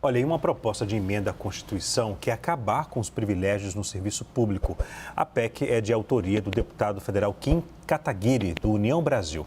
Olha, em uma proposta de emenda à Constituição quer acabar com os privilégios no serviço público. A PEC é de autoria do deputado federal Kim Kataguiri, do União Brasil.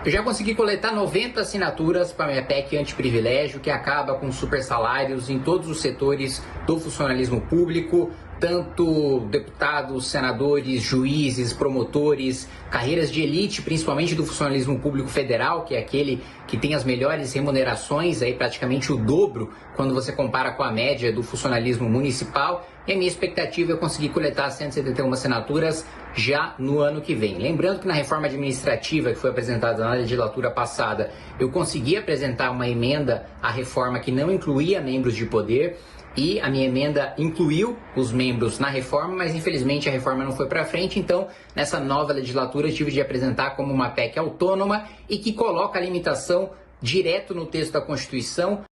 Eu já consegui coletar 90 assinaturas para a minha PEC antiprivilégio, que acaba com super salários em todos os setores do funcionalismo público, tanto deputados, senadores, juízes, promotores, carreiras de elite, principalmente do funcionalismo público federal, que é aquele que tem as melhores remunerações, aí praticamente o dobro quando você compara com a média do funcionalismo municipal. E a minha expectativa é conseguir coletar 171 assinaturas já no ano que vem. Lembrando que na reforma administrativa que foi apresentada na legislatura passada, eu consegui apresentar uma emenda à reforma que não incluía membros de poder, e a minha emenda incluiu os membros na reforma, mas infelizmente a reforma não foi para frente. Então, nessa nova legislatura, eu tive de apresentar como uma PEC autônoma e que coloca a limitação direto no texto da Constituição.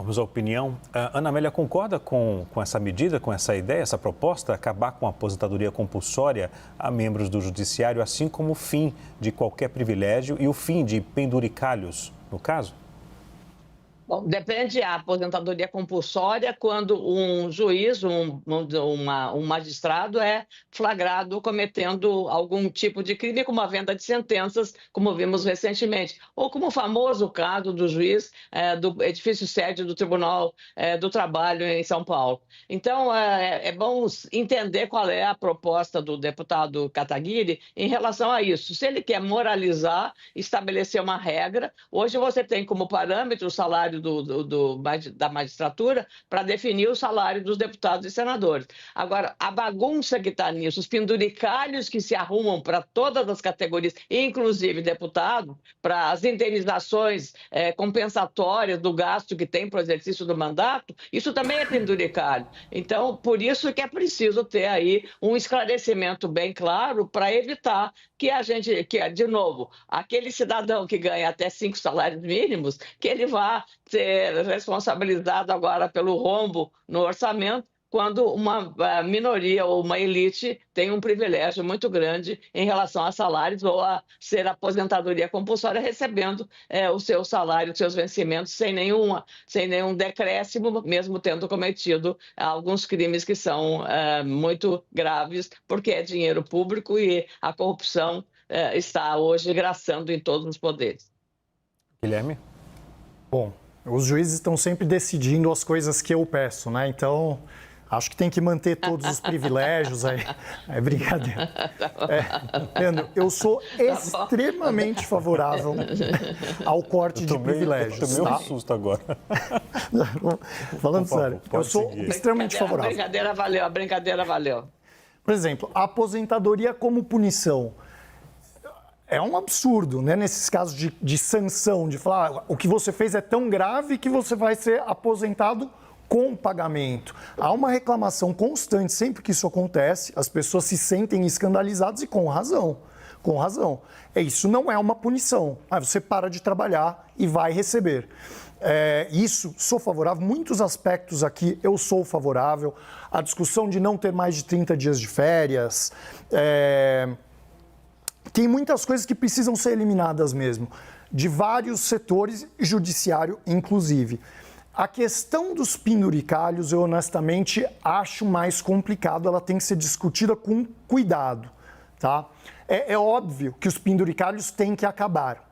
Vamos à opinião. A Ana Amélia concorda com essa medida, com essa ideia, essa proposta, acabar com a aposentadoria compulsória a membros do Judiciário, assim como o fim de qualquer privilégio e o fim de penduricalhos, no caso? Bom, depende da aposentadoria compulsória quando um juiz, um magistrado é flagrado cometendo algum tipo de crime, como a venda de sentenças, como vimos recentemente, ou como o famoso caso do juiz do edifício sede do Tribunal do Trabalho em São Paulo. Então, é bom entender qual é a proposta do deputado Kataguiri em relação a isso. Se ele quer moralizar, estabelecer uma regra, hoje você tem como parâmetro o salário da magistratura para definir o salário dos deputados e senadores. Agora, a bagunça que está nisso, os penduricalhos que se arrumam para todas as categorias, inclusive deputado, para as indenizações compensatórias do gasto que tem para o exercício do mandato, isso também é penduricalho. Então, por isso que é preciso ter aí um esclarecimento bem claro para evitar que de novo, aquele cidadão que ganha até 5 salários mínimos, que ele vá ser responsabilizado agora pelo rombo no orçamento, quando uma minoria ou uma elite tem um privilégio muito grande em relação a salários ou a ser aposentadoria compulsória, recebendo o seu salário, os seus vencimentos, sem nenhum decréscimo, mesmo tendo cometido alguns crimes que são muito graves, porque é dinheiro público e a corrupção está hoje graçando em todos os poderes. Guilherme? Bom, os juízes estão sempre decidindo as coisas que eu peço, né? Então, acho que tem que manter todos os privilégios aí. É brincadeira. Leandro, eu sou extremamente favorável ao corte de privilégios. Eu tomei um susto agora. Falando sério, eu sou extremamente favorável. A brincadeira valeu. Por exemplo, a aposentadoria como punição. É um absurdo, né? Nesses casos de sanção, de falar o que você fez é tão grave que você vai ser aposentado com pagamento. Há uma reclamação constante, sempre que isso acontece, as pessoas se sentem escandalizadas e com razão. Com razão. Isso não é uma punição. Você para de trabalhar e vai receber. Isso, sou favorável. Muitos aspectos aqui eu sou favorável. A discussão de não ter mais de 30 dias de férias. Tem muitas coisas que precisam ser eliminadas mesmo, de vários setores, judiciário inclusive. A questão dos penduricalhos, eu honestamente acho mais complicado, ela tem que ser discutida com cuidado, tá? É óbvio que os penduricalhos têm que acabar.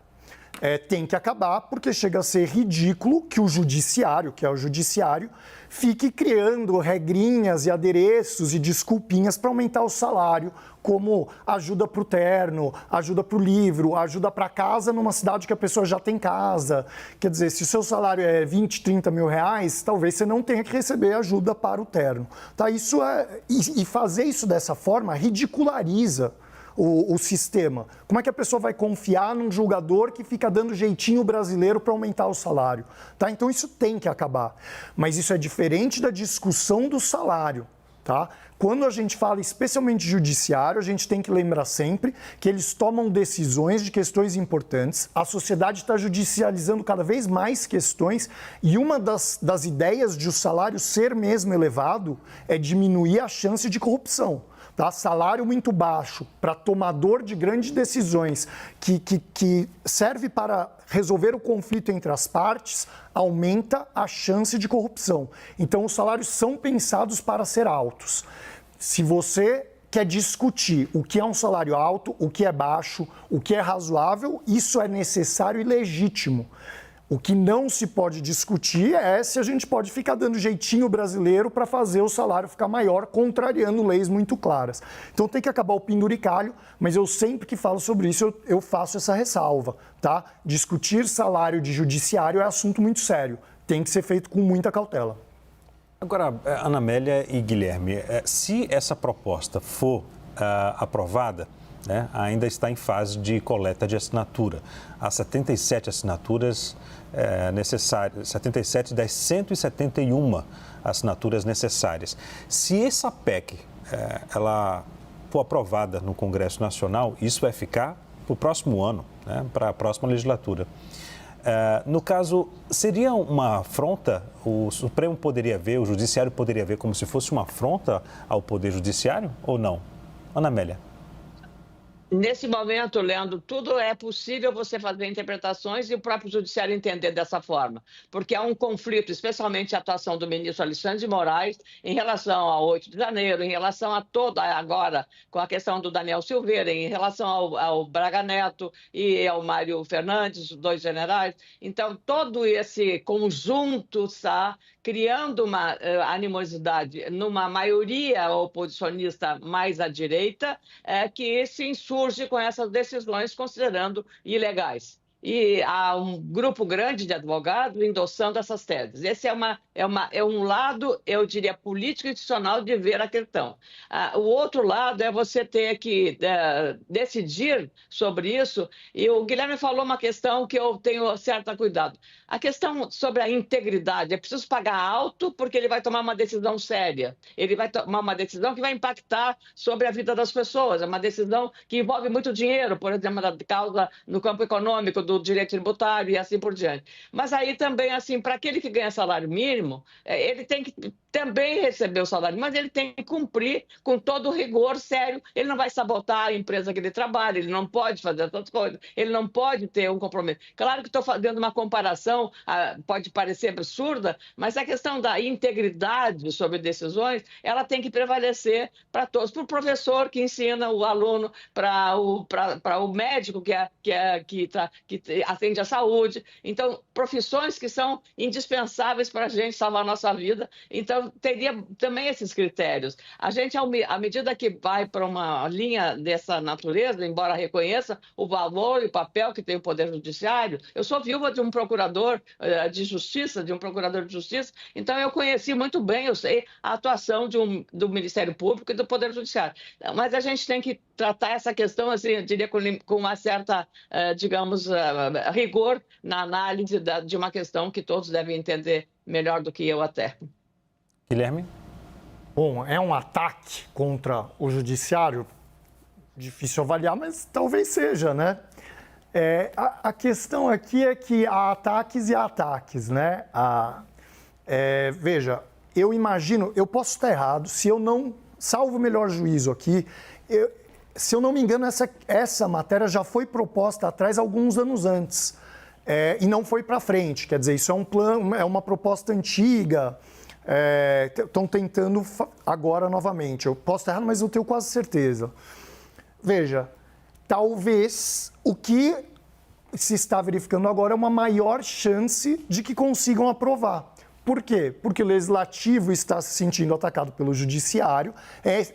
Tem que acabar porque chega a ser ridículo que o judiciário, que é o judiciário, fique criando regrinhas e adereços e desculpinhas para aumentar o salário, como ajuda para o terno, ajuda para o livro, ajuda para casa numa cidade que a pessoa já tem casa. Quer dizer, se o seu salário é 20, 30 mil reais, talvez você não tenha que receber ajuda para o terno. Tá? E fazer isso dessa forma ridiculariza o sistema. Como é que a pessoa vai confiar num julgador que fica dando jeitinho brasileiro para aumentar o salário? Tá? Então isso tem que acabar. Mas isso é diferente da discussão do salário. Tá? Quando a gente fala especialmente de judiciário, a gente tem que lembrar sempre que eles tomam decisões de questões importantes. A sociedade está judicializando cada vez mais questões e uma das ideias de o salário ser mesmo elevado é diminuir a chance de corrupção. Tá? Salário muito baixo para tomador de grandes decisões que serve para resolver o conflito entre as partes, aumenta a chance de corrupção. Então, os salários são pensados para ser altos. Se você quer discutir o que é um salário alto, o que é baixo, o que é razoável, isso é necessário e legítimo. O que não se pode discutir é se a gente pode ficar dando jeitinho brasileiro para fazer o salário ficar maior, contrariando leis muito claras. Então tem que acabar o penduricalho, mas eu sempre que falo sobre isso, eu faço essa ressalva, tá? Discutir salário de judiciário é assunto muito sério, tem que ser feito com muita cautela. Agora, Ana Amélia e Guilherme, se essa proposta for aprovada, né, ainda está em fase de coleta de assinatura. Há 77 assinaturas necessárias, 77 das 171 assinaturas necessárias. Se essa PEC ela for aprovada no Congresso Nacional, isso vai ficar para o próximo ano, né, para a próxima legislatura. No caso, seria uma afronta? O Supremo poderia ver, o Judiciário poderia ver como se fosse uma afronta ao Poder Judiciário ou não? Ana Amélia. Nesse momento, Leandro, tudo é possível você fazer interpretações e o próprio judiciário entender dessa forma, porque há um conflito, especialmente a atuação do ministro Alexandre de Moraes em relação ao 8 de janeiro, em relação a toda, agora, com a questão do Daniel Silveira, em relação ao Braga Neto e ao Mário Fernandes, os dois generais. Então, todo esse conjunto está criando uma animosidade numa maioria oposicionista mais à direita, que se insurge com essas decisões considerando ilegais. E há um grupo grande de advogados endossando essas teses. Esse é um lado, eu diria, político e institucional de ver a questão. O outro lado é você ter que decidir sobre isso. E o Guilherme falou uma questão que eu tenho certo cuidado. A questão sobre a integridade. É preciso pagar alto porque ele vai tomar uma decisão séria. Ele vai tomar uma decisão que vai impactar sobre a vida das pessoas. É uma decisão que envolve muito dinheiro, por exemplo, da causa no campo econômico, do direito tributário e assim por diante. Mas aí também, assim, para aquele que ganha salário mínimo, ele tem que também receber o salário, mas ele tem que cumprir com todo o rigor sério. Ele não vai sabotar a empresa que ele trabalha, ele não pode fazer essas coisas, ele não pode ter um compromisso. Claro que estou fazendo uma comparação, pode parecer absurda, mas a questão da integridade sobre decisões, ela tem que prevalecer para todos, para o professor que ensina o aluno, para o médico que atende à saúde. Então, profissões que são indispensáveis para a gente salvar a nossa vida. Então, teria também esses critérios. A gente, à medida que vai para uma linha dessa natureza, embora reconheça o valor e o papel que tem o Poder Judiciário, eu sou viúva de um procurador de justiça, então eu conheci muito bem, eu sei a atuação do Ministério Público e do Poder Judiciário. Mas a gente tem que tratar essa questão, assim, eu diria, com uma certa, digamos, rigor na análise de uma questão que todos devem entender melhor do que eu até. Guilherme? Bom, é um ataque contra o judiciário? Difícil avaliar, mas talvez seja, né? A questão aqui é que há ataques e há ataques, né? Veja, eu imagino, eu posso estar errado, se eu não, salvo o melhor juízo aqui, se eu não me engano, essa matéria já foi proposta atrás alguns anos antes e não foi para frente. Quer dizer, isso é um plano, é uma proposta antiga. Estão tentando agora novamente. Eu posso estar errado, mas eu tenho quase certeza. Veja, talvez o que se está verificando agora é uma maior chance de que consigam aprovar. Por quê? Porque o Legislativo está se sentindo atacado pelo Judiciário.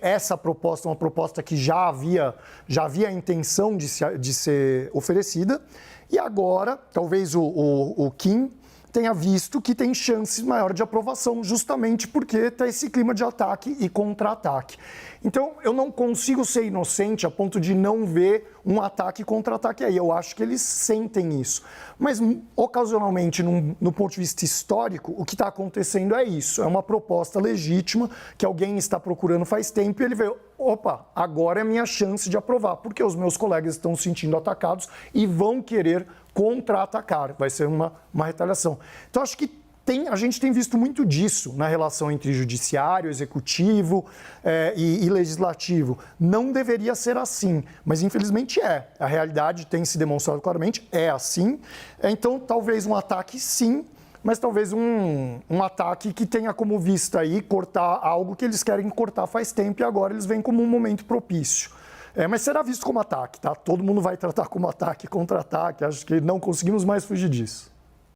Essa proposta é uma proposta que já havia a intenção de ser oferecida. E agora, talvez o Kim tenha visto que tem chances maiores de aprovação, justamente porque está esse clima de ataque e contra-ataque. Então, eu não consigo ser inocente a ponto de não ver um ataque e contra-ataque aí. Eu acho que eles sentem isso. Mas, ocasionalmente, no ponto de vista histórico, o que está acontecendo é isso. É uma proposta legítima que alguém está procurando faz tempo e ele vê, opa, agora é a minha chance de aprovar, porque os meus colegas estão se sentindo atacados e vão querer contra-atacar. Vai ser uma retaliação. Então, acho que A gente tem visto muito disso na relação entre judiciário, executivo e legislativo. Não deveria ser assim, mas infelizmente é. A realidade tem se demonstrado claramente, é assim. Então, talvez um ataque sim, mas talvez um ataque que tenha como vista aí cortar algo que eles querem cortar faz tempo e agora eles veem como um momento propício. Mas será visto como ataque, tá? Todo mundo vai tratar como ataque, contra-ataque, acho que não conseguimos mais fugir disso.